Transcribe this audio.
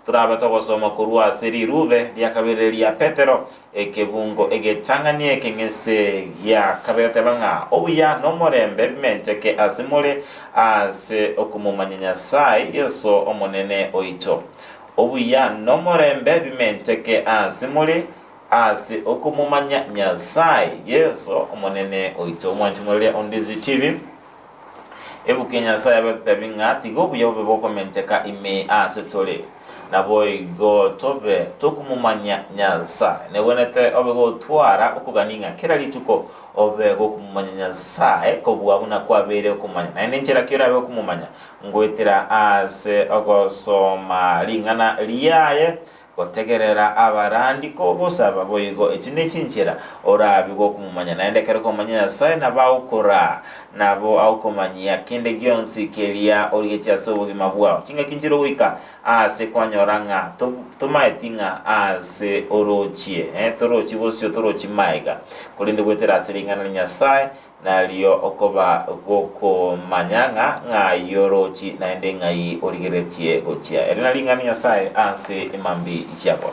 turaba togosoma kurwa seri rube lya kabere lya Petero ekebungo egetanganie ekengese ya kabete banga obuya nomorembe bimenteke asimule ase okumumanya Nyasaye Yesu omonene oito obuya nomorembe bimenteke asimule ase okumumanya Nyasaye Yesu omonene oito mwanchimole on this TV ebuke Nyasaye abetabinga tigo buya boboko menteka ime ase tole na boy go tobe tokumumanya Nyasaye ne wenete obego twara okuganinga kera lituko obego kumumanya Nyasaye ko bwabuna kwabere okumanya na nenchera kira abe okumumanya ngwetera ase ogosoma lingana liyaye gotegerera abarandi ko bosaba boyigo ekine kinchera orabigo kumumanya na endekera kumanya Nyasaye na bawukora nabo awukomanya kende gyonsi kelia origetia sobugima bwao kinga kinchiro wika ase kwanyoranga tomaitinga ase orochie torochi bosio torochi maiga kulinde gwetera asilingana Nyasaye nalio okoba goko manyanga nga yorochi na ende ngai origeretie gochia elina lingana Nyasaye ase imambi ichabo